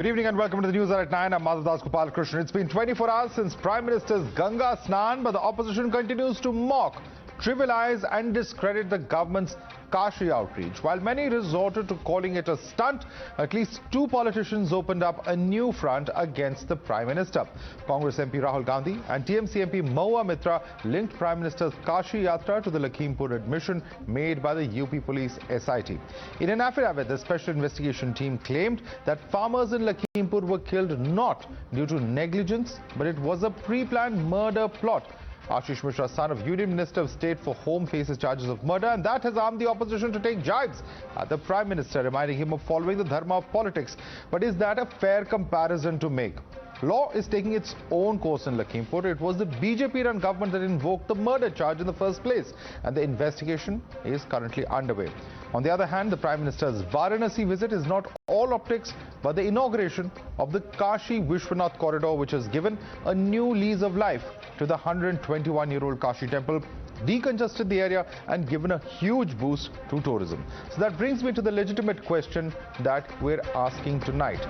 Good evening and welcome to the news at 9. I'm Madhavdas Gopalakrishnan. It's been 24 hours since Prime Minister's Ganga Snan, but the opposition continues to mock, trivialize and discredit the government's Kashi outreach. While many resorted to calling it a stunt, at least two politicians opened up a new front against the Prime Minister. Congress MP Rahul Gandhi and TMC MP Mahua Mitra linked Prime Minister's Kashi Yatra to the Lakhimpur admission made by the UP Police SIT. In an affidavit, the Special Investigation Team claimed that farmers in Lakhimpur were killed not due to negligence, but it was a pre-planned murder plot. Ashish Mishra, son of Union Minister of State for Home, faces charges of murder, and that has armed the opposition to take jibes at the Prime Minister, reminding him of following the dharma of politics. But is that a fair comparison to make? Law is taking its own course in Lakhimpur. It was the BJP-run government that invoked the murder charge in the first place, and the investigation is currently underway. On the other hand, the Prime Minister's Varanasi visit is not all optics, but the inauguration of the Kashi Vishwanath Corridor, which has given a new lease of life to the 121-year-old Kashi temple, decongested the area and given a huge boost to tourism. So that brings me to the legitimate question that we're asking tonight.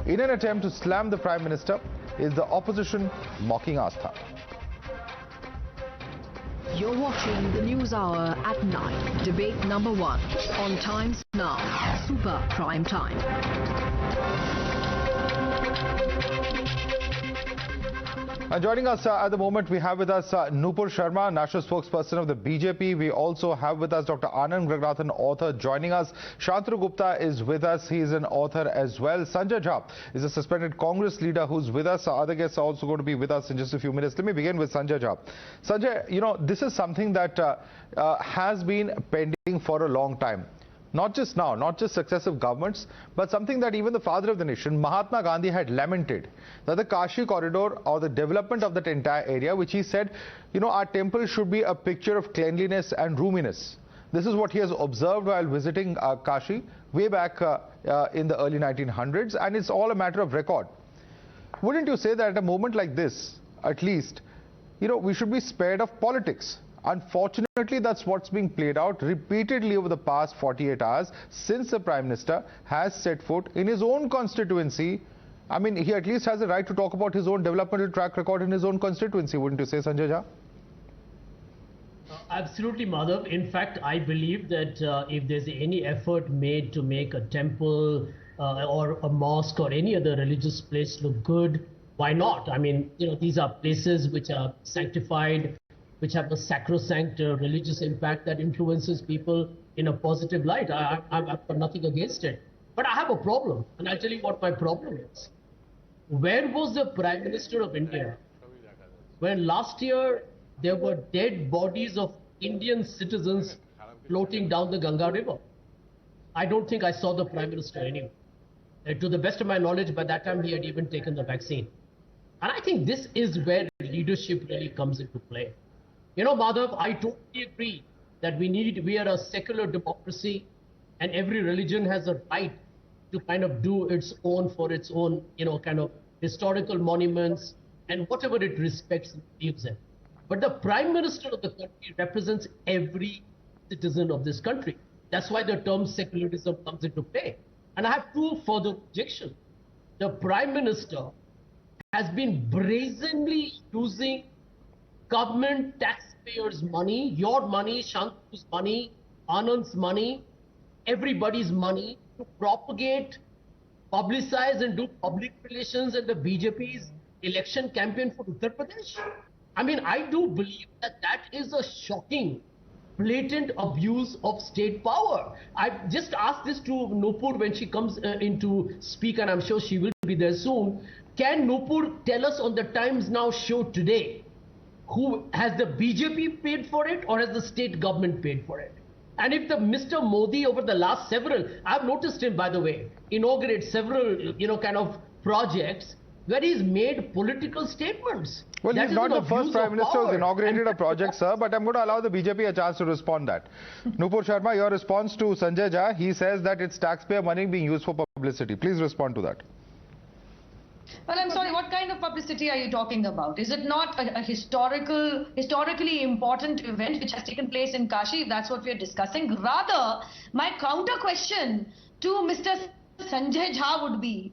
In an attempt to slam the Prime Minister, is the opposition mocking Astha? You're watching the News Hour at 9. Debate number 1 on Times Now. Super Prime Time. And joining us at the moment, we have with us Newshour Sharma, national spokesperson of the BJP. We also have with us Dr. Anand Gragnathan, author, joining us. Shantanu Gupta is with us. He is an author as well. Sanjay Jha is a suspended Congress leader who's with us. Other guests are also going to be with us in just a few minutes. Let me begin with Sanjay Jha. Sanjay, you know, this is something that has been pending for a long time. Not just now, not just successive governments, but something that even the father of the nation, Mahatma Gandhi, had lamented, that the Kashi corridor or the development of that entire area, which he said, you know, our temple should be a picture of cleanliness and roominess. This is what he has observed while visiting Kashi way back in the early 1900s, and it's all a matter of record. Wouldn't you say that at a moment like this, at least, you know, we should be spared of politics? Unfortunately, that's what's being played out repeatedly over the past 48 hours since the Prime Minister has set foot in his own constituency. I mean, he at least has a right to talk about his own developmental track record in his own constituency, wouldn't you say, Sanjay Jha? Absolutely, Madhav. In fact, I believe that if there's any effort made to make a temple or a mosque or any other religious place look good, why not? I mean, you know, these are places which are sanctified, which have a sacrosanct religious impact that influences people in a positive light. I've got nothing against it. But I have a problem, and I'll tell you what my problem is. Where was the Prime Minister of India when last year there were dead bodies of Indian citizens floating down the Ganga River? I don't think I saw the Prime Minister anywhere. To the best of my knowledge, by that time he had even taken the vaccine. And I think this is where leadership really comes into play. You know, Madhav, I totally agree that we are a secular democracy and every religion has a right to kind of do its own for its own, you know, kind of historical monuments and whatever it respects and believes in. But the Prime Minister of the country represents every citizen of this country. That's why the term secularism comes into play. And I have two further objections. The Prime Minister has been brazenly using government taxpayers' money, your money, Shantu's money, Anand's money, everybody's money to propagate, publicize and do public relations in the BJP's election campaign for Uttar Pradesh. I mean, I do believe that that is a shocking, blatant abuse of state power. I just asked this to Nupur when she comes in to speak, and I'm sure she will be there soon. Can Nupur tell us on the Times Now show today, who has the BJP paid for it or has the state government paid for it? And if the Mr. Modi over the last several, I've noticed him, by the way, inaugurate several, you know, kind of projects where he's made political statements. Well, he's not the first Prime Minister who's inaugurated a project, sir, but I'm going to allow the BJP a chance to respond that. Newshour Sharma, your response to Sanjay Jha, he says that it's taxpayer money being used for publicity. Please respond to that. Well, I'm sorry, what kind of publicity are you talking about? Is it not a historically important event which has taken place in Kashi? If that's what we are discussing. Rather, my counter question to Mr. Sanjay Jha would be,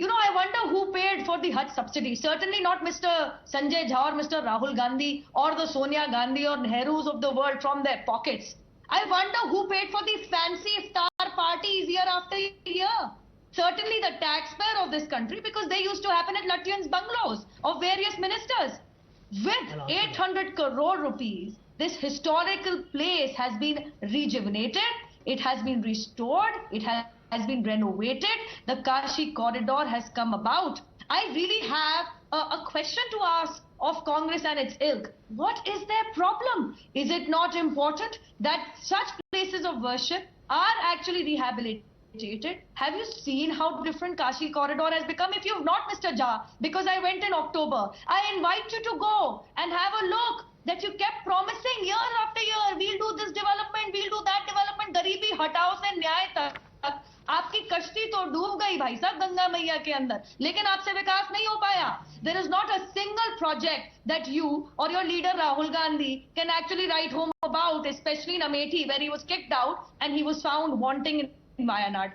I wonder who paid for the Hajj subsidy. Certainly not Mr. Sanjay Jha or Mr. Rahul Gandhi or the Sonia Gandhi or Nehrus of the world from their pockets. I wonder who paid for the fancy iftar parties year after year. Certainly the taxpayer of this country, because they used to happen at Latvians' bungalows of various ministers. With 800 crore rupees, this historical place has been rejuvenated, it has been restored, it has been renovated, the Kashi corridor has come about. I really have a question to ask of Congress and its ilk. What is their problem? Is it not important that such places of worship are actually rehabilitated? Have you seen how different Kashi corridor has become? If you've not, Mr. Jha, because I went in October, I invite you to go and have a look. That you kept promising year after year, we'll do this development, we'll do that development, गरीबी हटाओ से न्याय तक आपकी कश्ती तो डूब गई भाई साहब गंगा मैया के अंदर, लेकिन आपसे विकास नहीं हो पाया. There is not a single project that you or your leader Rahul Gandhi can actually write home about, especially in Amethi where he was kicked out and he was found wanting in Wayanad.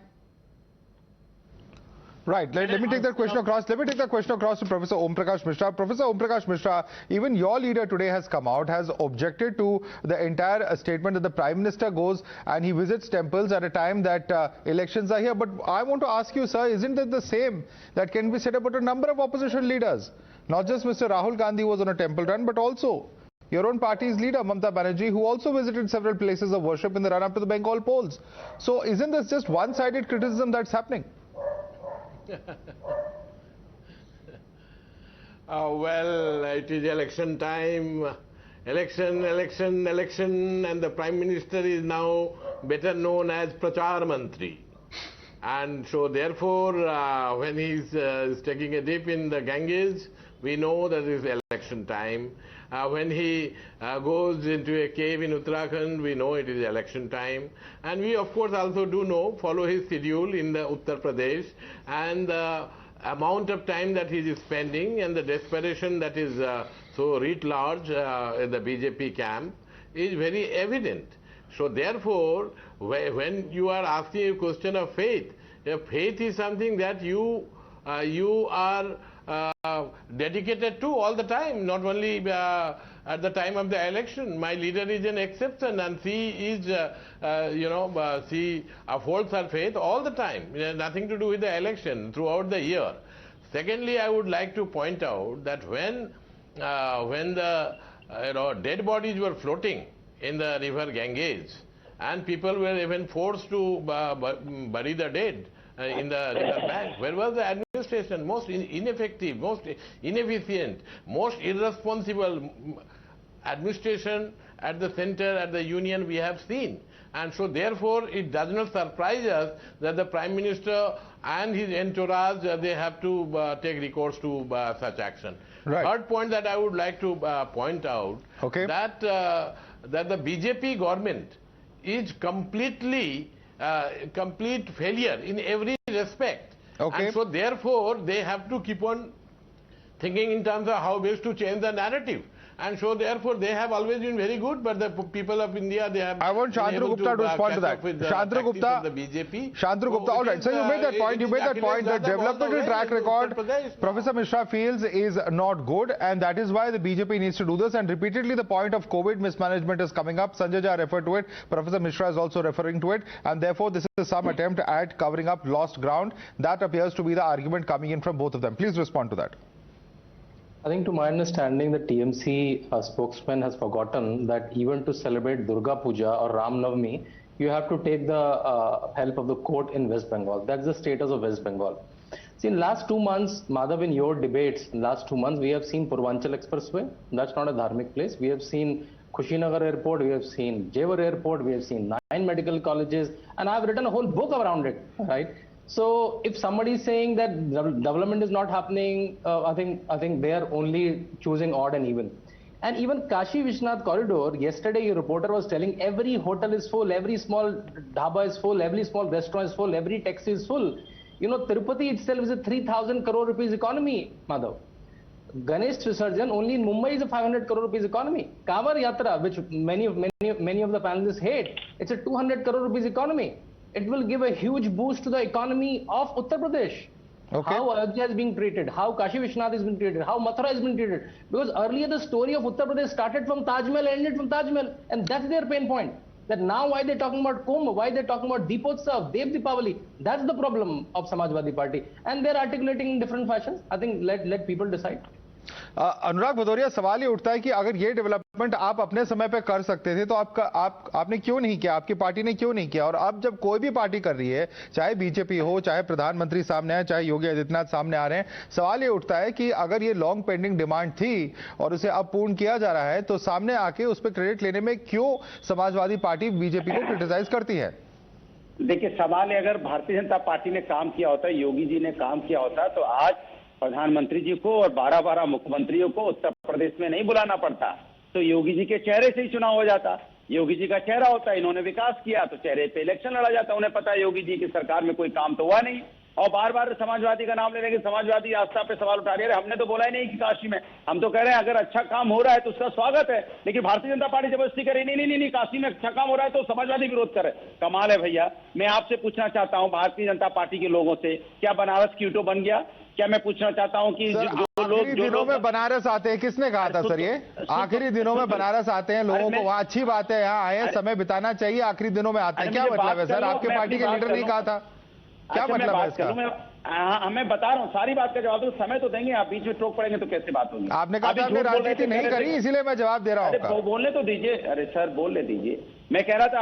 Right. Let me take that question across. Let me take that question across to Professor Om Prakash Mishra. Professor Om Prakash Mishra, even your leader today has come out, has objected to the entire statement that the Prime Minister goes and he visits temples at a time that elections are here. But I want to ask you, sir, isn't it the same that can be said about a number of opposition leaders? Not just Mr. Rahul Gandhi was on a temple run, but also your own party's leader, Mamata Banerjee, who also visited several places of worship in the run-up to the Bengal polls. So isn't this just one-sided criticism that's happening? Well, it is election time, election, and the Prime Minister is now better known as Prachar Mantri. And so therefore, when he is taking a dip in the Ganges, we know that it is election time. When he goes into a cave in Uttarakhand, we know it is election time. And we of course also do know, follow his schedule in the Uttar Pradesh, and the amount of time that he is spending and the desperation that is so writ large in the BJP camp is very evident. So therefore, when you are asking a question of faith, faith is something that you are dedicated to all the time, not only at the time of the election. My leader is an exception, and she is, she upholds her faith all the time. It has nothing to do with the election throughout the year. Secondly, I would like to point out that when the dead bodies were floating in the river Ganges, and people were even forced to bury the dead in the river bank, where was the administration? Most ineffective, most inefficient, most irresponsible administration at the center, at the union we have seen. And so therefore it does not surprise us that the Prime Minister and his entourage, they have to take recourse to such action. Right. Third point that I would like to point out, that the BJP government is complete failure in every respect. And so therefore they have to keep on thinking in terms of how best to change the narrative. And so therefore they have always been very good, but the people of India, they have... I want Chandra Gupta to respond to that. Chandra Gupta, the BJP. Chandra Gupta, all right. So you made that point. You made that point. The developmental track record, Professor Mishra feels, is not good, and that is why the BJP needs to do this. And repeatedly, the point of COVID mismanagement is coming up. Sanjay Jha referred to it. Professor Mishra is also referring to it, and therefore this is some attempt at covering up lost ground. That appears to be the argument coming in from both of them. Please respond to that. I think to my understanding, the TMC spokesman has forgotten that even to celebrate Durga Puja or Ram Navami, you have to take the help of the court in West Bengal. That's the status of West Bengal. See, in last 2 months, Madhav, in your debates, in last 2 months, we have seen Purvanchal Expressway. That's not a dharmic place. We have seen Kushinagar Airport, we have seen Jewar Airport, we have seen 9 medical colleges, and I have written a whole book around it, right? So if somebody is saying that development is not happening, I think they are only choosing odd and even. And even Kashi Vishwanath Corridor, yesterday a reporter was telling every hotel is full, every small dhaba is full, every small restaurant is full, every taxi is full. You know, Tirupati itself is a 3,000 crore rupees economy, Madhav. Ganesh Visarjan only in Mumbai is a 500 crore rupees economy. Kavar Yatra, which many of the panelists hate, it's a 200 crore rupees economy. It will give a huge boost to the economy of Uttar Pradesh. Okay. How Ayodhya is being treated, how Kashi Vishwanath is being treated, how Mathura is being treated. Because earlier the story of Uttar Pradesh started from Taj Mahal, ended from Taj Mahal, and that's their pain point. That now why they're talking about Kumbh, why they're talking about Deepotsav, Dev Deepavali, that's the problem of Samajwadi Party. And they're articulating in different fashions. I think let people decide. अनुराग भदौरिया, सवाल ये उठता है कि अगर ये development आप अपने समय पे कर सकते थे तो आपने क्यों नहीं किया, आपकी पार्टी ने क्यों नहीं किया? और अब जब कोई भी पार्टी कर रही है, चाहे बीजेपी हो, चाहे प्रधानमंत्री सामने आए, चाहे योगी आदित्यनाथ सामने आ रहे हैं, सवाल ये उठता है कि अगर ये लॉन्ग पेंडिंग डिमांड थी और उसे अब पूर्ण किया जा रहा है तो सामने आके उस पर क्रेडिट लेने में क्यों समाजवादी पार्टी बीजेपी को क्रिटिसाइज करती है? देखिए, सवाल है अगर भारतीय जनता पार्टी ने काम किया होता, योगी जी ने काम किया होता, तो आज प्रधानमंत्री जी को और 12 मुख्यमंत्रियों को उत्तर प्रदेश में नहीं बुलाना पड़ता, तो योगी जी के चेहरे से ही चुनाव हो जाता। योगी जी का चेहरा होता, इन्होंने विकास किया तो चेहरे पे इलेक्शन लड़ा जाता। उन्हें पता है योगी जी की सरकार में कोई काम तो हुआ नहीं, और बार बार समाजवादी का नाम ले रहे हैं कि समाजवादी आस्था पे सवाल उठा रहे हैं। हमने तो बोला ही नहीं कि काशी में, हम तो कह रहे हैं अगर अच्छा काम हो रहा है तो उसका स्वागत है, लेकिन भारतीय जनता पार्टी जबरदस्ती करे नहीं, काशी में अच्छा काम हो रहा है तो समाजवादी विरोध करे। कमाल है भैया। मैं आपसे पूछना चाहता हूं भारतीय जनता पार्टी के लोगों से, क्या बनारस क्यूटो बन गया? क्या मैं पूछना चाहता हूं कि आखिरी दिनों में बनारस आते हैं, किसने कहा था सर ये? आखिरी दिनों में बनारस आते हैं लोगों को, वहां अच्छी बात है, यहाँ आए समय बिताना चाहिए, आखिरी दिनों में आते हैं, क्या मतलब है सर? आपके पार्टी के लीडर नहीं कहा था? क्या मतलब है इसका? मैं बता रहा हूँ, सारी बात का जवाब दो, समय तो देंगे, आप बीच में टोक पड़ेंगे तो कैसे बात होगी? आपने कहा था आपने राजनीति नहीं करी, इसीलिए मैं जवाब दे रहा हूँ। बोलने तो दीजिए। अरे सर बोलने दीजिए। मैं कह रहा था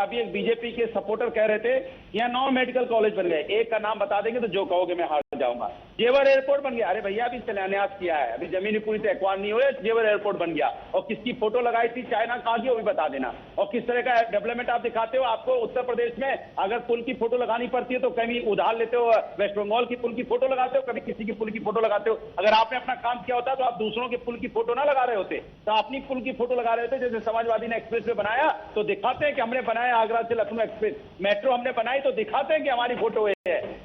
अभी एक बीजेपी के सपोर्टर कह रहे थे यहाँ 9 मेडिकल कॉलेज बन गए, एक का नाम बता देंगे तो जो कहोगे मैं हार जाऊंगा। जेवर एयरपोर्ट बन गया। अरे भैया अभी शिलान्यास किया है, अभी जमीन पूरी से एक्वायर नहीं हुए, जेवर एयरपोर्ट बन गया। और किसकी फोटो लगाई थी, चाइना कहाँ की, वो भी बता देना। और किस तरह का डेवलपमेंट आप दिखाते हो। आपको उत्तर प्रदेश में अगर पुल की फोटो लगानी पड़ती है तो कभी उधार लेते हो, वेस्ट बंगाल की पुल की फोटो लगाते हो, कभी किसी की पुल की फोटो लगाते हो। अगर आपने अपना काम किया होता तो आप दूसरों के पुल की फोटो ना लगा रहे होते, तो अपनी पुल की फोटो लगा रहे होते। जैसे समाजवादी ने एक्सप्रेस वे बनाया तो दिखाते हैं कि हमने बनाया, आगरा से लखनऊ एक्सप्रेस, मेट्रो हमने बनाई तो दिखाते हैं कि हमारी फोटो है।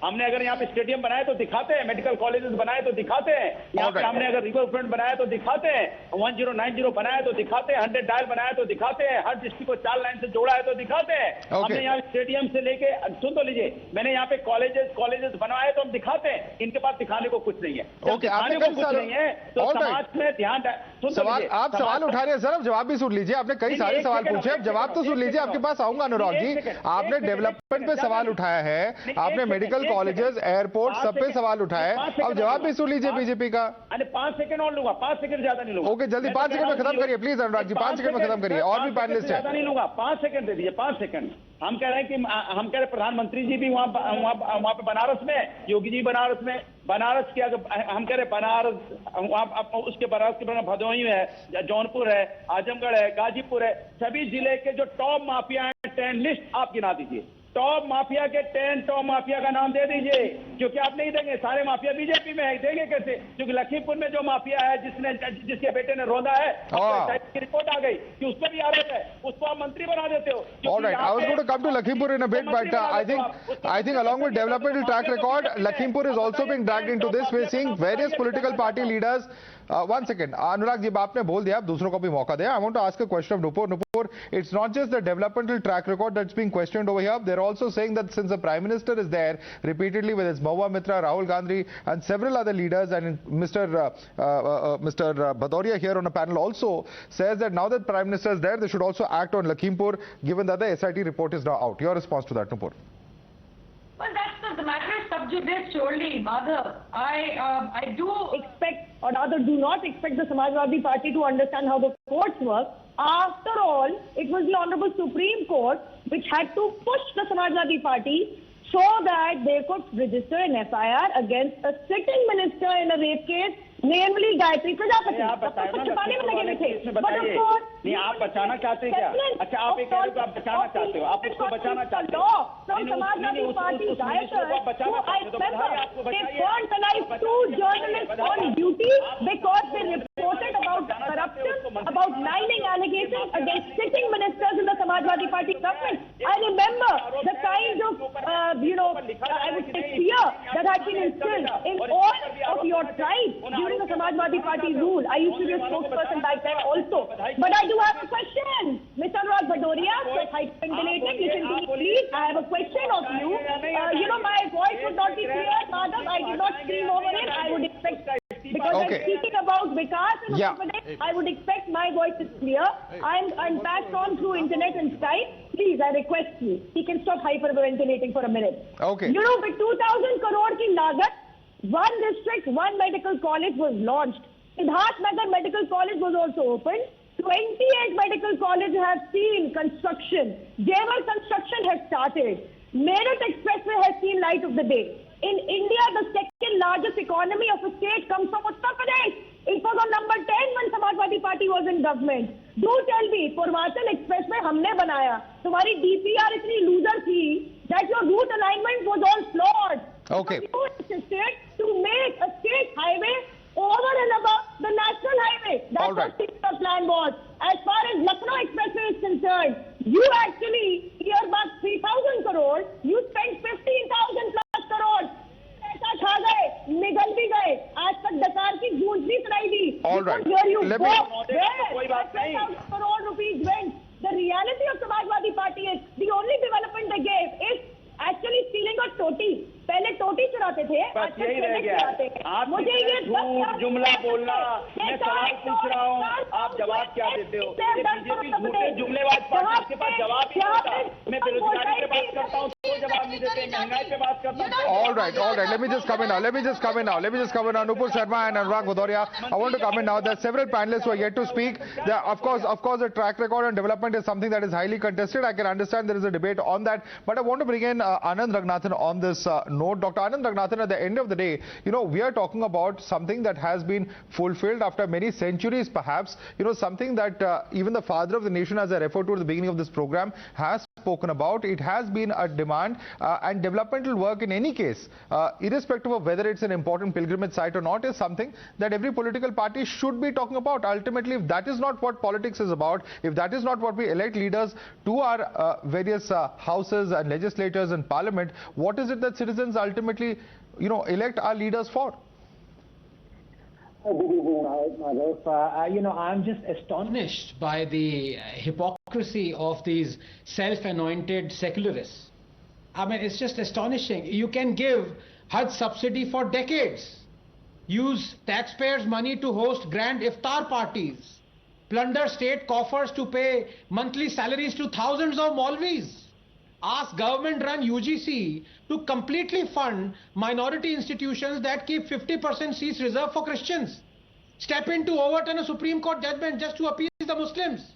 हमने अगर यहाँ पे स्टेडियम बनाए तो दिखाते हैं, मेडिकल कॉलेजेस बनाए तो दिखाते हैं, यहाँ पे हमने अगर रिवर फ्रंट बनाया तो दिखाते हैं, 1090 बनाया तो दिखाते हैं, 100 डायल बनाया तो दिखाते हैं, हर डिस्ट्रिक्ट को 4 लाइन से जोड़ा है तो दिखाते हैं। हमने यहाँ स्टेडियम से लेके, सुन तो लीजिए, मैंने यहाँ पे कॉलेजेस बनवाए तो हम दिखाते हैं। इनके पास दिखाने को कुछ नहीं है। दिखाने को कुछ नहीं है तो समाज में ध्यान। आप सवाल उठा रहे हैं सर, अब जवाब भी सुन लीजिए। आपने कई सारे सवाल पूछे, अब जवाब तो सुन लीजिए। आपके पास आऊंगा अनुराग जी। आपने डेवलपमेंट पे सवाल उठाया है, आपने मेडिकल कॉलेजेस, एयरपोर्ट, सब पे सवाल उठाया है, अब जवाब भी सुन लीजिए बीजेपी का। अरे 5 सेकंड और लूंगा, 5 सेकंड ज्यादा नहीं लूंगा। ओके, जल्दी 5 सेकंड में खत्म करिए प्लीज अनुराग जी, 5 सेकंड में खत्म करिए, और भी पैनलिस्ट है। ज्यादा नहीं लूंगा, 5 सेकंड दे दीजिए, 5 सेकंड। हम कह रहे हैं कि हम कह रहे प्रधानमंत्री जी भी वहां पे बनारस में, योगी जी बनारस में, बनारस की अगर हम कह रहे बनारस, उसके बनारस के भदोही है, जौनपुर है, आजमगढ़ है, गाजीपुर है, सभी जिले के जो टॉप माफिया हैं 10 लिस्ट आप गिना दीजिए। टॉप माफिया के 10 टॉप माफिया का नाम दे दीजिए, क्योंकि आप नहीं देंगे, सारे माफिया बीजेपी में है, देंगे कैसे? क्योंकि लखीमपुर में जो माफिया है, जिसके बेटे ने रोंदा है, की रिपोर्ट आ गई कि उसको भी आरोप है, उसको आप मंत्री बना देते हो। All right, I was going to come to Lakhimpur in a bit, but I think along with developmental track record, Lakhimpur is also being dragged into this. We're seeing various political party leaders. One second, Anurag ji, आपने बोल दिया, आप दूसरों को भी मौका दें. I want to ask a question of Nupur. Nupur, it's not just the developmental track record that's being questioned over here. They're also saying that since the Prime Minister is there repeatedly with his Mahua Mitra, Rahul Gandhi and several other leaders, and Mr. Bhadoria here on a panel also says that now that Prime Minister is there, they should also act on Lakhimpur, given that the SIT report is now out. Your response to that, Nupur? Well, that's the matter is sub judice, surely, Madhav. I do expect, or rather do not expect the Samajwadi Party to understand how the courts work. After all, it was the Honorable Supreme Court which had to push the Samajwadi Party so that they could register an FIR against a sitting minister in a rape case, namely Gayatri Prajapati. नहीं, आप बचाना चाहते हैं क्या? अच्छा, आप एक आप बचाना चाहते हो, आप उसको बचाना चाहते हो। Samajwadi Party rioters who I remember, they burned alive 2 journalists on duty because they reported about corruption, about lying allegations against sitting ministers in the Samajwadi Party government. I remember the kind of, I would say, fear that had been instilled leaders in all of your tribes during the Samajwadi Party rule. I used to be a spokesperson back then also. But I do have a question. Mr. Anurag Bhadoria, stop hyperventilating. Listen to me, please. I have a question of you. My voice would not be clear, Madhav. I did not scream over it. I would expect, because I'm speaking about Vikas in Uttar Pradesh, I would expect my voice is clear. I'm passed on through internet and Skype. Please, I request you. He can stop hyperventilating for a minute. Okay. With 2,000 crore ki lagat, one district, one medical college was launched. Siddharth Nagar Medical College was also opened. 28 medical colleges have seen construction. Jewar construction has started. Meerut Expressway has seen light of the day. In India, the second largest economy of a state comes from Uttar Pradesh. It was on number 10 when Samajwadi Party was in government. Do tell me, Purvanchal Expressway humne banaya. Tumhari DPR itni loser thi that your route alignment was all flawed. Okay. You insisted to make a state highway over and above the national highway. That's what the plan was. As far as Lucknow Expressway is concerned, you actually earmarked 3,000 crores. You spent 15,000 plus crores. पैसा खा गए, निगल भी गए. आज तक डकार की गूंज भी सुनाई दी. All right. Here you Let go. me... Where 10,000 crore rupees went. The reality of Samajwadi Party is the only development they gave is actually stealing a toti. पहले टोटी चुराते थे, बस यही रह गया. आप झूठ जुमला बोलना, मैं सवाल पूछ रहा हूँ, आप जवाब क्या देते हो? ये बीजेपी झूठे जुमलेबाज पार्टी, इसके पास जवाब नहीं होता. मैं बेरोजगारी पे बात करता हूँ, कोई जवाब नहीं देते. महंगाई पे बात करता हूँ. All right. Let me just come in now. Nupur Sharma and Anurag Bhadoria, I want to come in now. There are several panelists who are yet to speak. Of course, the track record and development is something that is highly contested. I can understand there is a debate on that, but I want to bring in Anand Raghunathan on this note. Dr. Anand Raghunathan, at the end of the day, we are talking about something that has been fulfilled after many centuries, perhaps. Something that even the father of the nation, as I referred to at the beginning of this program, has spoken about. It has been a demand, and developmental work in any case, irrespective of whether it's an important pilgrimage site or not, is something that every political party should be talking about. Ultimately, if that is not what politics is about, if that is not what we elect leaders to our various houses and legislatures and parliament, what is it that citizens ultimately elect our leaders for? I'm just astonished by the hypocrisy of these self-anointed secularists. I mean, it's just astonishing. You can give Hajj subsidy for decades, use taxpayers' money to host grand iftar parties, plunder state coffers to pay monthly salaries to thousands of Maulvis, ask government-run UGC to completely fund minority institutions that keep 50% seats reserved for Christians, step in to overturn a Supreme Court judgment just to appease the Muslims,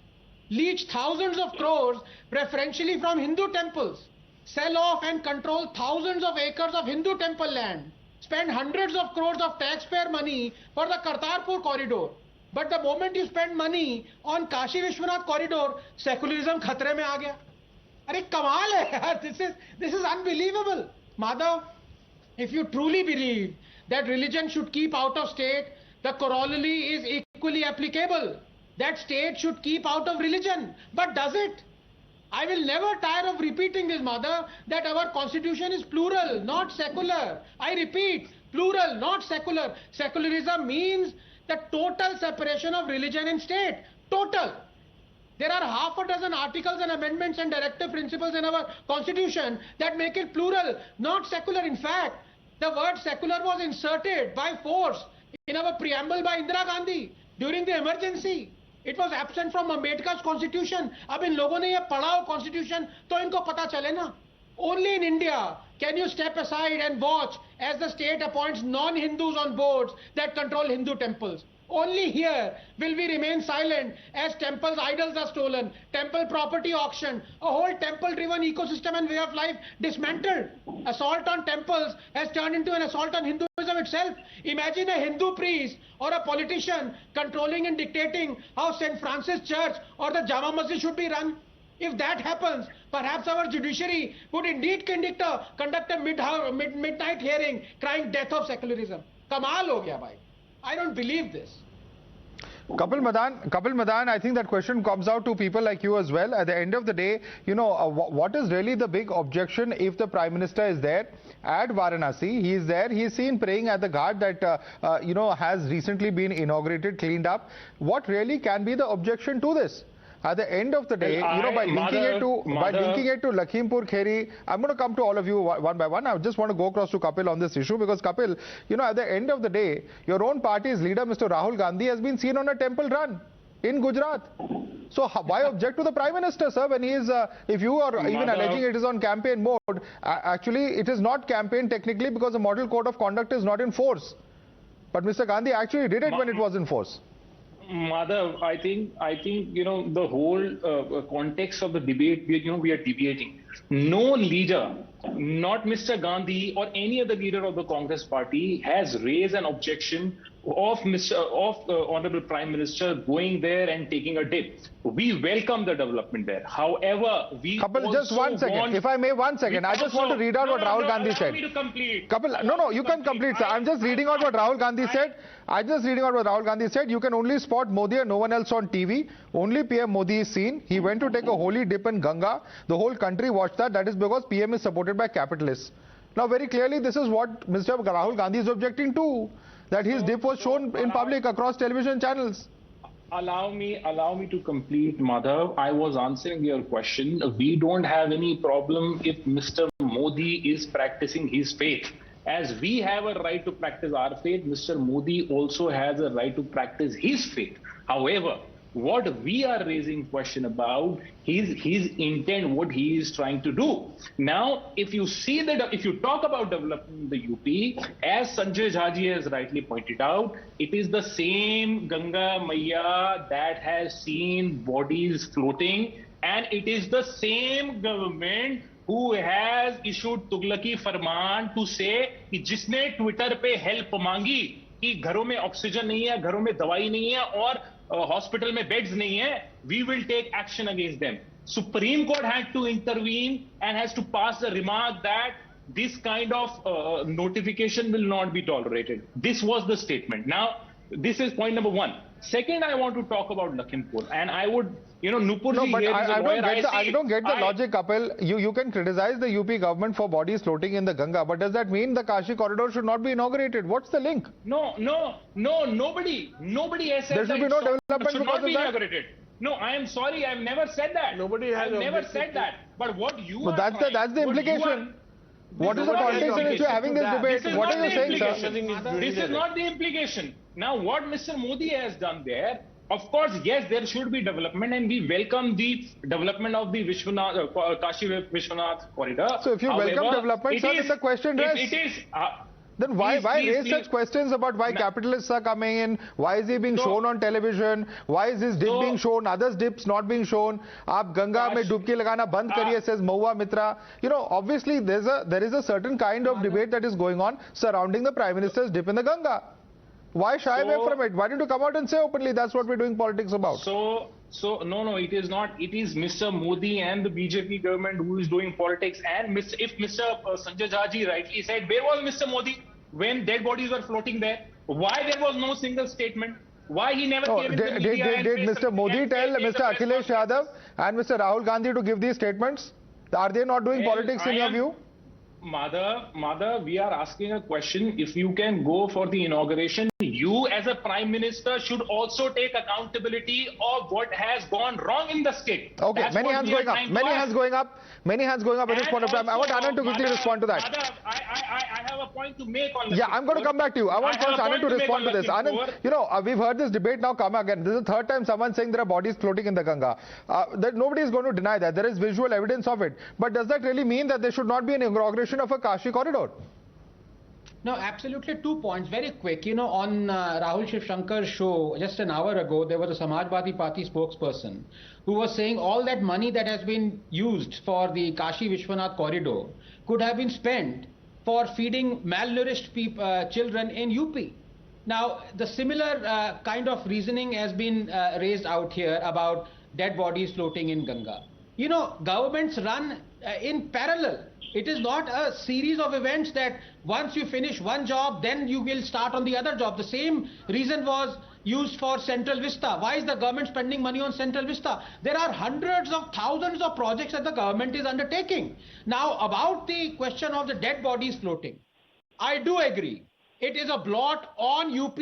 leech thousands of crores preferentially from Hindu temples, sell off and control thousands of acres of Hindu temple land, spend hundreds of crores of taxpayer money for the Kartarpur corridor. But the moment you spend money on Kashi Vishwanath corridor, secularism khatre mein aa gaya. अरे कमाल है यार. This is unbelievable. Madhav, if you truly believe that religion should keep out of state, the corollary is equally applicable. That state should keep out of religion. But does it? I will never tire of repeating this, Madhav, that our constitution is plural, not secular. I repeat, plural, not secular. Secularism means the total separation of religion and state. Total. There are half a dozen articles and amendments and directive principles in our constitution that make it plural, not secular. In fact, the word secular was inserted by force in our preamble by Indira Gandhi during the emergency. It was absent from Ambedkar's constitution. अब इन लोगों ने ये पढ़ा हो constitution तो इनको पता चले ना. Only in India can you step aside and watch as the state appoints non-Hindus on boards that control Hindu temples. Only here will we remain silent as temples' idols are stolen, temple property auctioned, a whole temple-driven ecosystem and way of life dismantled. Assault on temples has turned into an assault on Hinduism itself. Imagine a Hindu priest or a politician controlling and dictating how St. Francis Church or the Jama Masjid should be run. If that happens, perhaps our judiciary would indeed conduct a midnight hearing crying death of secularism. Kamal ho gaya bhai. I don't believe this. Kapil Madan, I think that question comes out to people like you as well. At the end of the day, what is really the big objection if the Prime Minister is there at Varanasi? He is there, he is seen praying at the ghat that, has recently been inaugurated, cleaned up. What really can be the objection to this? At the end of the day, by linking it to Lakhimpur Kheri, I'm going to come to all of you one by one. I just want to go across to Kapil on this issue because Kapil, at the end of the day, your own party's leader, Mr. Rahul Gandhi, has been seen on a temple run in Gujarat. So why object to the Prime Minister, sir, when he is, if you are even alleging it is on campaign mode, actually it is not campaign technically because the model code of conduct is not in force. But Mr. Gandhi actually did it when it was in force. Madhav, I think the whole context of the debate, we are debating. No leader, not Mr. Gandhi or any other leader of the Congress party has raised an objection of Honorable Prime Minister going there and taking a dip. We welcome the development there. However, we Kapil, just 1 second. If I may, 1 second. I just want to read out what Rahul Gandhi said. Allow me to complete. Kapil, no, you can complete, sir. I'm just reading out what Rahul Gandhi said. You can only spot Modi and no one else on TV. Only PM Modi is seen. He went to take a holy dip in Ganga. The whole country watched that. That is because PM is supported by capitalists. Now, very clearly, this is what Mr. Rahul Gandhi is objecting to. That his dip was shown in public across television channels. Allow me to complete, Madhav. I was answering your question. We don't have any problem if Mr. Modi is practicing his faith. As we have a right to practice our faith, Mr. Modi also has a right to practice his faith. However, what we are raising question about is his intent, what he is trying to do. Now, if you talk about development in the UP, as Sanjay Jhaji has rightly pointed out, it is the same Ganga Maiya that has seen bodies floating, and it is the same government who has issued Tughlaki Farman to say कि जिसने Twitter पे help मांगी कि घरों में oxygen नहीं है, घरों में दवाई नहीं है और हॉस्पिटल में बेड्स नहीं है, we will take action against them. Supreme Court had to intervene and has to pass the remark that this kind of notification will not be tolerated. This was the statement. Now, this is point number one. Second, I want to talk about Lakhimpur, and I would, Nupur No, ji but here is a lawyer. I don't get the logic, Kapil. You can criticize the UP government for bodies floating in the Ganga, but does that mean the Kashi corridor should not be inaugurated? What's the link? No, nobody has said there should be no development should because not be of that. inaugurated. No, I am sorry, I have never said that. Nobody has never said that. But what you So are that's the implication. What is the context in which you are having this debate? What are you saying, sir? This is not the implication. Now, what Mr. Modi has done there, of course, yes, there should be development, and we welcome the development of the Kashi Vishwanath Corridor. So if you welcome development, sir, then the question rests. Then why raise such questions about why capitalists are coming in? Why is he being shown on television? Why is his dip being shown? Others dips not being shown? Aap Ganga mein dubki lagana band kariye, says Mahua Mitra. Obviously there is a certain kind of debate that is going on surrounding the Prime Minister's dip in the Ganga. Why shy away from it? Why don't you come out and say openly that's what we're doing politics about? No, it is not. It is Mr. Modi and the BJP government who is doing politics. And if Mr. Sanjay Jhaji rightly said, where was Mr. Modi when dead bodies were floating there? Why there was no single statement? Why he never came in the media? Did Mr. Modi tell Mr. Akhilesh Yadav and Mr. Rahul Gandhi to give these statements? Are they not doing politics in your view? Mother, we are asking a question. If you can go for the inauguration, you as a Prime Minister should also take accountability of what has gone wrong in the state. Okay, That's many hands going up. Many hands going up at this point of time. I want Anand to quickly respond to that. Madhav, I have a point to make on Yeah, I'm going to come back to you. I want first Anand to respond to this. Anand, we've heard this debate now come again. This is the third time someone saying there are bodies floating in the Ganga. That nobody is going to deny that. There is visual evidence of it. But does that really mean that there should not be an inauguration of a Kashi corridor? No, absolutely. 2 points, very quick. On Rahul Shivshankar's show just an hour ago, there was a Samajwadi Party spokesperson who was saying all that money that has been used for the Kashi Vishwanath corridor could have been spent for feeding malnourished children in UP. Now, the similar kind of reasoning has been raised out here about dead bodies floating in Ganga. Governments run in parallel. It is not a series of events that once you finish one job, then you will start on the other job. The same reason was, used for Central Vista? Why is the government spending money on Central Vista? There are hundreds of thousands of projects that the government is undertaking. Now, about the question of the dead bodies floating, I do agree. It is a blot on UP,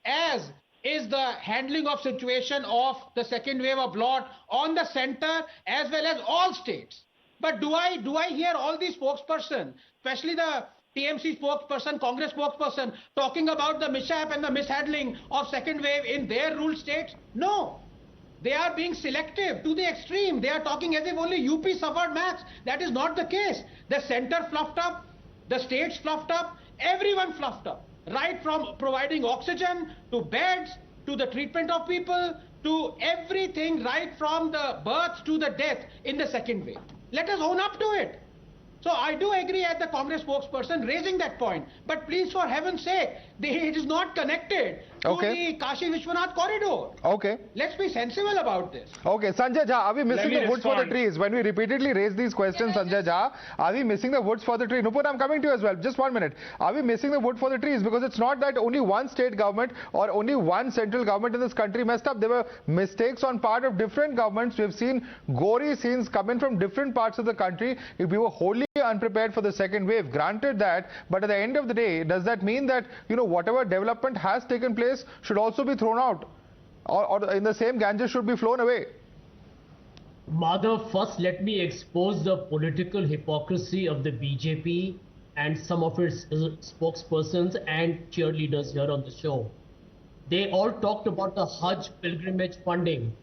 as is the handling of situation of the second wave, a blot on the center as well as all states. But do I hear all these spokespersons, especially the TMC spokesperson, Congress spokesperson, talking about the mishap and the mishandling of second wave in their ruled states? No. They are being selective to the extreme. They are talking as if only UP suffered max. That is not the case. The center fluffed up, the states fluffed up, everyone fluffed up. Right from providing oxygen, to beds, to the treatment of people, to everything, right from the birth to the death in the second wave. Let us own up to it. So I do agree as the Congress spokesperson raising that point. But please, for heaven's sake, it is not connected to the Kashi Vishwanath Corridor. Okay. Let's be sensible about this. Okay, Sanjay Jha, are we missing the woods for the trees? When we repeatedly raise these questions, Sanjay Jha, are we missing the woods for the trees? Nupur, I'm coming to you as well. Just 1 minute. Are we missing the wood for the trees? Because it's not that only one state government or only one central government in this country messed up. There were mistakes on part of different governments. We've seen gory scenes come in from different parts of the country. If we were wholly unprepared for the second wave, granted that, but at the end of the day, does that mean that, you know, whatever development has taken place should also be thrown out, or in the same Ganges should be flown away? Madhav, first let me expose the political hypocrisy of the BJP and some of its spokespersons and cheerleaders here on the show. They all talked about the Hajj pilgrimage funding.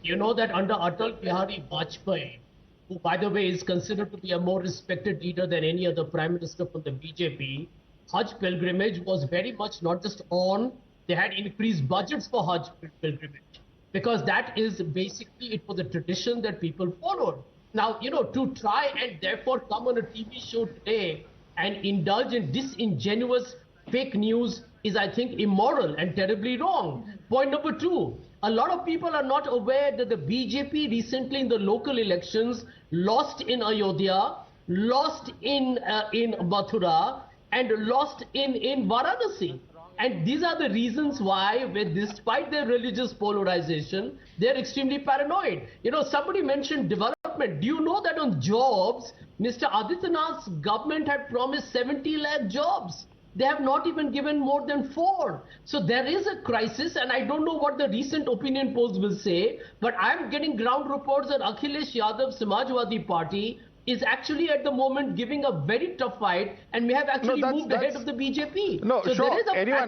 You know that under Atal Bihari Vajpayee, who by the way is considered to be a more respected leader than any other prime minister from the BJP, Hajj pilgrimage was very much not just on, they had increased budgets for Hajj pilgrimage, because that is basically, it was a tradition that people followed. Now, you know, to try and therefore come on a TV show today and indulge in disingenuous fake news is, I think, immoral and terribly wrong. Point number two, a lot of people are not aware that the BJP recently in the local elections lost in Ayodhya, lost in Mathura, and lost in Varanasi. And these are the reasons why, despite their religious polarization, they're extremely paranoid. You know, somebody mentioned development. Do you know that on jobs, Mr. Adityanath's government had promised 70 lakh jobs? They have not even given more than 4. So there is a crisis, and I don't know what the recent opinion polls will say, but I'm getting ground reports that Akhilesh Yadav Samajwadi Party is actually at the moment giving a very tough fight and may have actually moved ahead of the BJP. No, so sure.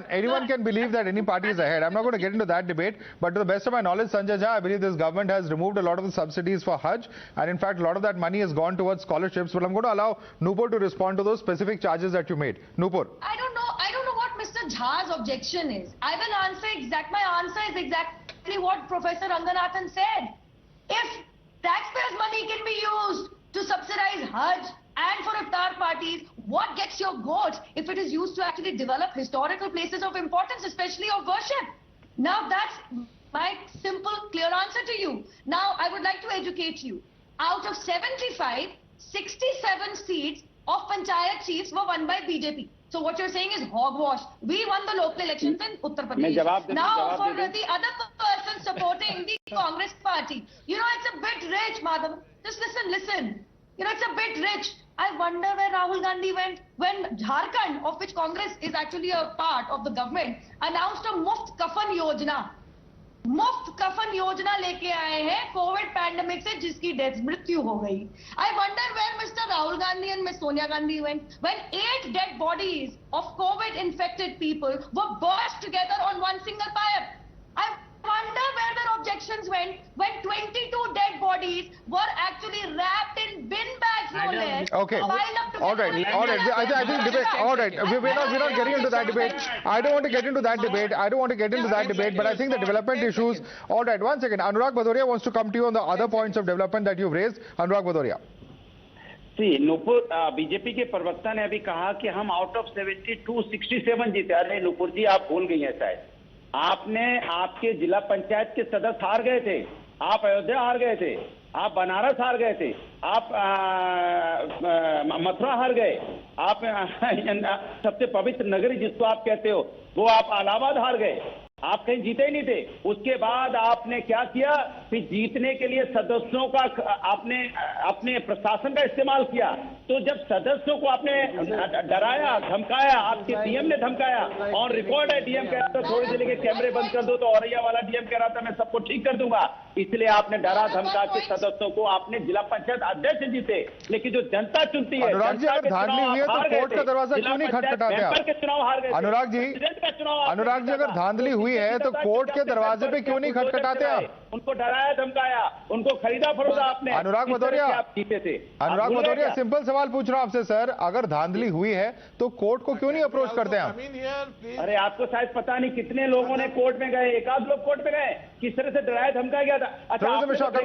Anyone can believe that any party is ahead. I'm not going to get into that debate. But to the best of my knowledge, Sanjay Jha, I believe this government has removed a lot of the subsidies for Hajj. And in fact, a lot of that money has gone towards scholarships. But I'm going to allow Nupur to respond to those specific charges that you made. Nupur. I don't know what Mr. Jha's objection is. My answer is exactly what Professor Ranganathan said. If taxpayers' money can be used to subsidize Hajj and for iftar parties, what gets your goat if it is used to actually develop historical places of importance, especially of worship? Now that's my simple, clear answer to you. Now I would like to educate you. Out of 75, 67 seats of panchayat chiefs were won by BJP. So what you're saying is hogwash. We won the local elections in Uttar Pradesh. Now for the other person supporting the Congress party, you know, it's a bit rich, Madhav. Just listen. You know, it's a bit rich. I wonder where Rahul Gandhi went when Jharkhand, of which Congress is actually a part of the government, announced a Muft Kafan Yojana. मुफ्त कफन योजना लेके आए हैं Covid pandemic से जिसकी death मृत्यु हो गई. I wonder where Mr. Rahul Gandhi and Ms. Sonia Gandhi went when 8 dead bodies of COVID infected people were burst together on one single pyre. I wonder where their objections went when 22 dead bodies were actually wrapped in bin bags, no less. Okay. All right. I think debate. All right. We're not getting into that debate. I don't want to get into that debate. But I think the development issues. All right. 1 second. Anurag Bhadoria wants to come to you on the other points of development that you've raised. Anurag Bhadoria. See, Nupur BJP के प्रवक्ता ने अभी कहा कि हम out of 72 67 जीते. अरे नूपुर जी, आप भूल गई हैं शायद. आपने आपके जिला पंचायत के सदस्य हार गए थे, आप अयोध्या हार गए थे, आप बनारस हार गए थे, आप मथुरा हार गए, आप सबसे पवित्र नगरी जिसको आप कहते हो वो आप इलाहाबाद हार गए. आप कहीं जीते ही नहीं थे। उसके बाद आपने क्या किया, फिर जीतने के लिए सदस्यों का आपने अपने प्रशासन का इस्तेमाल किया। तो जब सदस्यों को आपने डराया, धमकाया, आपके डीएम ने धमकाया, और रिकॉर्ड है, डीएम कह रहा था थोड़ी देर के कैमरे बंद कर दो, तो औरैया वाला डीएम कह रहा था मैं सबको ठीक कर दूंगा। इसलिए आपने डरा धमका के सदस्यों को आपने जिला पंचायत अध्यक्ष जीते। लेकिन जो जनता चुनती है, अनुराग जी, अगर धांधली हुई है तो कोर्ट का दरवाजा क्यों नहीं खटखटाते आप? चुनाव हार गए। अनुराग जी, अगर धांधली हुई है तो कोर्ट के दरवाजे पे क्यों नहीं खटखटाते आप? उनको डराया धमकाया, उनको खरीदा फरोदा आपने। अनुराग भदौरिया, आप जीते थे। अनुराग भदौरिया, सिंपल सवाल पूछ रहा हूं आपसे सर, अगर धांधली हुई है तो कोर्ट को क्यों नहीं अप्रोच करते आप? अरे आपको शायद पता नहीं कितने लोगों ने कोर्ट में गए, एक आध लोग कोर्ट में गए, किस तरह से डराया धमकाया गया था। अच्छा,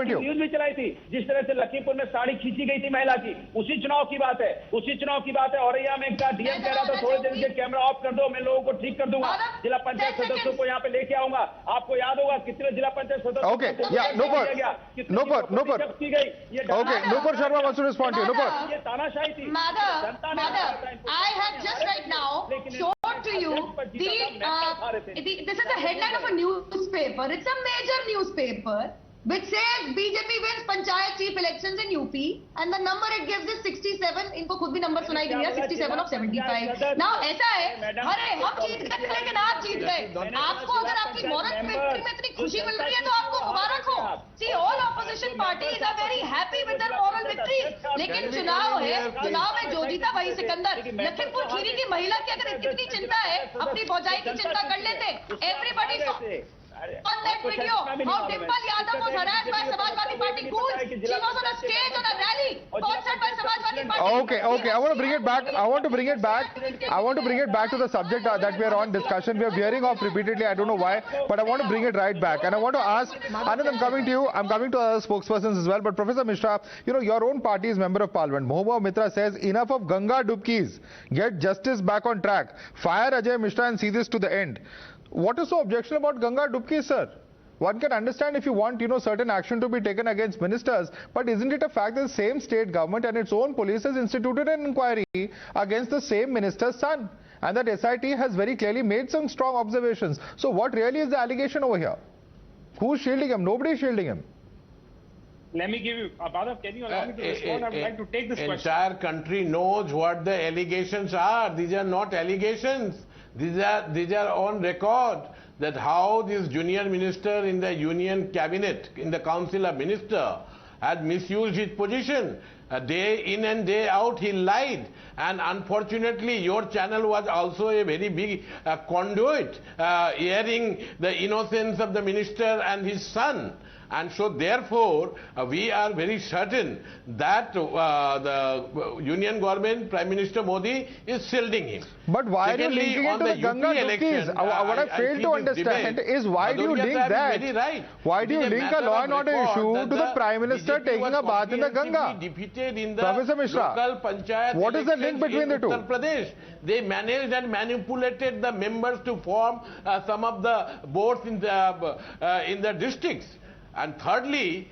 न्यूज भी चलाई थी, जिस तरह से लखीमपुर में साड़ी खींची गई थी महिला की, उसी चुनाव की बात है, उसी चुनाव की बात है। औरैया में डीएम कह रहा था थोड़ी देर के कैमरा ऑफ कर दो, मैं लोगों को ठीक कर दूंगा, जिला पंचायत सदस्यों को यहाँ पे लेके आऊंगा। आपको याद होगा कितने जिला पंचायत सदस्य Okay, yeah, Nupur Sharma wants to respond to you. Nupur. Madhav, I have just right now shown to you this is the headline of a newspaper. It's a major newspaper which says BJP wins Panchayat chief elections in UP, and the number it gives is 67. इनको खुद भी number सुनाई दिया, 67 of 75. Now ऐसा है, अरे हम जीत गए लेकिन आप जीत गए। आपको अगर आपकी मॉरल विक्ट्री में इतनी खुशी मिल रही है तो आपको मुबारक हो। See, all opposition parties are very happy with their moral victories. लेकिन चुनाव है, चुनाव में जो जीता वही सिकंदर। लखीमपुर खीरी की महिला की अगर इतनी चिंता है, अपनी फौजाई की चिंता कर लेते। Everybody on that video, how Dimple Yadav was harassed by Samajwadi Party goons. She was on a stage on a rally sponsored by Samajwadi Party. Okay. I want to bring it back. I want to bring it back to the subject that we are on discussion. We are veering off repeatedly. I don't know why, but I want to bring it right back. And I want to ask, Anand, I'm coming to you. I'm coming to other spokespersons as well. But Professor Mishra, your own party's member of parliament, Mahbooba Mitra, says enough of Ganga Dubkis. Get justice back on track. Fire Ajay Mishra and see this to the end. What is so objectionable about Ganga Dubki, sir? One can understand if you want, certain action to be taken against ministers, but isn't it a fact that the same state government and its own police has instituted an inquiry against the same minister's son, and that SIT has very clearly made some strong observations? So what really is the allegation over here? Who's shielding him? Nobody's shielding him. Let me give you, Madhav, can you allow me to respond? I would like to take this question. Entire country knows what the allegations are. These are not allegations. These are on record, that how this junior minister in the union cabinet, in the council of minister, had misused his position. Day in and day out he lied, and unfortunately your channel was also a very big conduit, airing the innocence of the minister and his son. And so therefore we are very certain that the union government, Prime Minister Modi, is shielding him. But why are you linking it to the Ganga Dubkis? What I fail to understand is why do you link that? Why do you link a law and order issue to the Prime Minister taking a bath in the Ganga? Professor Mishra, what is the link between the two? Uttar Pradesh, they managed and manipulated the members to form some of the boards in the districts. And thirdly,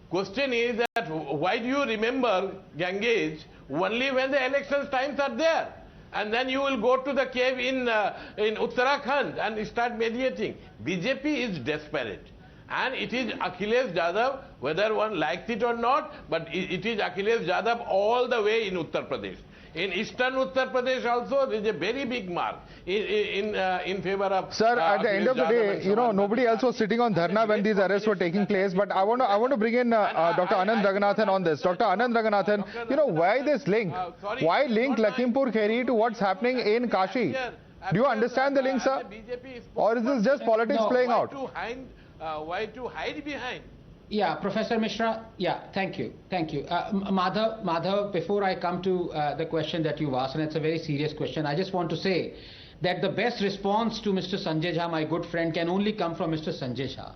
question is that why do you remember Ganges only when the election times are there? And then you will go to the cave in Uttarakhand and start mediating. BJP is desperate. And it is Akhilesh Yadav, whether one likes it or not, but it is Akhilesh Yadav all the way in Uttar Pradesh. In eastern Uttar Pradesh also, there is a very big mark in favor of... Sir, at the end of the day, nobody else was sitting on dharna when these arrests were taking place. But I want to bring in Dr. Anand Ranganathan on this. Dr. Anand Ranganathan, why this link? Why link Lakhimpur Kheri to what's happening in Kashi? Do you understand the link, sir? Or is this just politics playing out? Why to hide behind? Yeah, Professor Mishra. Yeah, thank you. Madhav, before I come to the question that you've asked, and it's a very serious question, I just want to say that the best response to Mr. Sanjay Jha, my good friend, can only come from Mr. Sanjay Jha.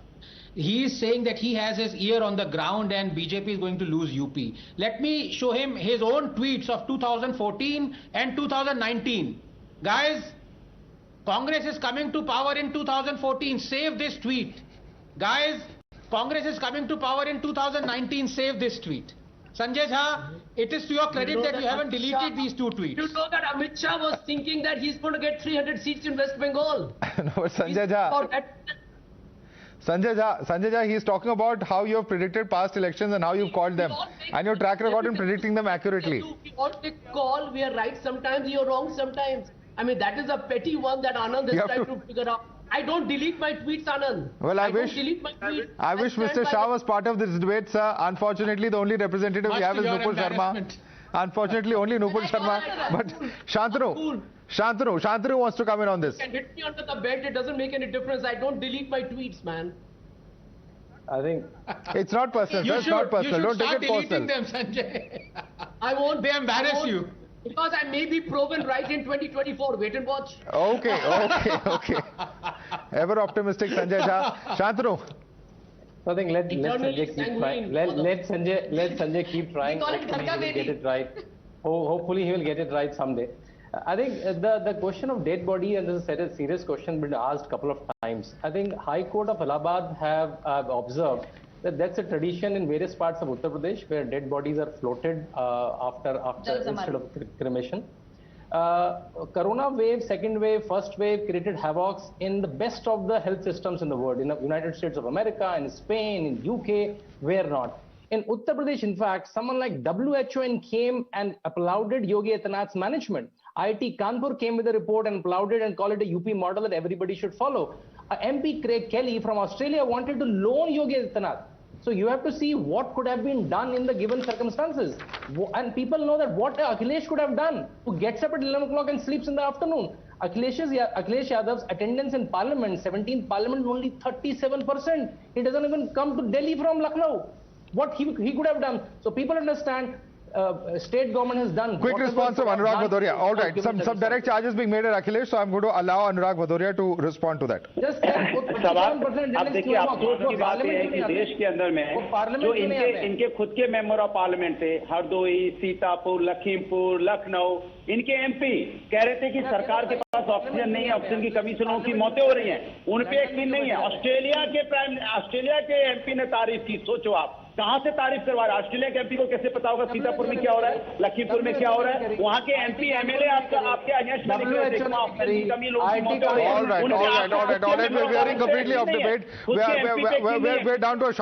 He is saying that he has his ear on the ground and BJP is going to lose UP. Let me show him his own tweets of 2014 and 2019. Guys, Congress is coming to power in 2014. Save this tweet. Guys, Congress is coming to power in 2019. Save this tweet. Sanjay Jha, It is to your credit that you haven't deleted these 2 tweets. You know that Amit Shah was thinking that he's going to get 300 seats in West Bengal. No, but Sanjay Jha, he's talking about how you have predicted past elections and how you've called them, and your track record in predicting them accurately. We all take call, we are right sometimes, you're wrong sometimes. I mean, that is a petty one that Anand is trying to figure out. I don't delete my tweets, Anand. Well, I wish Mr. Shah was part of this debate, sir. Unfortunately, the only representative we have is Nupur Sharma. Unfortunately, only Nupur Sharma. But Shantanu wants to come in on this. You can hit me under the bed, it doesn't make any difference. I don't delete my tweets, man. I think it's not personal. It's not personal. Don't take it personal. Them, Sanjay. I won't. They embarrass you. Because I may be proven right in 2024. Wait and watch. Okay. Ever optimistic, Sanjay Jha. Shantanu. So I think let Sanjay keep trying. Let Sanjay keep trying. Hopefully he will get it right. Hopefully he will get it right someday. I think the question of dead body, and this is a serious question, been asked a couple of times. I think High Court of Allahabad have observed that that's a tradition in various parts of Uttar Pradesh where dead bodies are floated after instead of cremation. Corona wave, second wave, first wave created havocs in the best of the health systems in the world, in the United States of America, in Spain, in UK, where not. In Uttar Pradesh, in fact, someone like WHO came and applauded Yogi Adityanath's management. IIT Kanpur came with a report and applauded and called it a UP model that everybody should follow. MP Craig Kelly from Australia wanted to loan Yogi Adityanath. So you have to see what could have been done in the given circumstances. And people know that what Akhilesh could have done, who gets up at 11 o'clock and sleeps in the afternoon. Akhilesh Yadav's attendance in Parliament, 17th Parliament, only 37%. He doesn't even come to Delhi from Lucknow. What he could have done. So people understand state government has done. Quick response from Anurag Bhadoria. All right, some direct charges being made at Akhilesh, so I'm going to allow Anurag Bhadoria to respond to that. सवाल अब देखिए अफसोस की बात यह है कि देश के अंदर में जो इनके खुद के मेंबर ऑफ पार्लियामेंट थे, हरदोई, सीतापुर, लखीमपुर, लखनऊ, इनके एमपी कह रहे थे कि सरकार के पास ऑक्सीजन नहीं है, ऑक्सीजन की कमी से लोगों की मौतें हो रही हैं, उन पे यकीन नहीं है। ऑस्ट्रेलिया के एमपी ने तारीफ की, सोचो आप कहां से तारीफ करवा रहे हैं। ऑस्ट्रेलिया के एमपी को कैसे पता होगा सीतापुर में क्या हो रहा है, लखीमपुर में क्या हो रहा है, वहां के एमपी एमएलए आपके अगेंस्ट में निकले थे, ऑक्सीजन की कमी लोगों की मौतें हो रही है। All right. We're veering completely off debate. We're down to a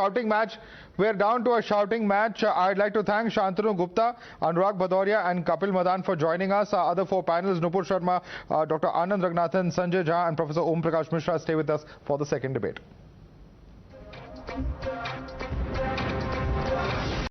shouting match. I'd like to thank Shantanu Gupta, Anurag Bhadoria and Kapil Madan for joining us. Our other 4 panelists, Nupur Sharma, Dr. Anand Raghunathan, Sanjay Jha and Professor Om Prakash Mishra stay with us for the second debate.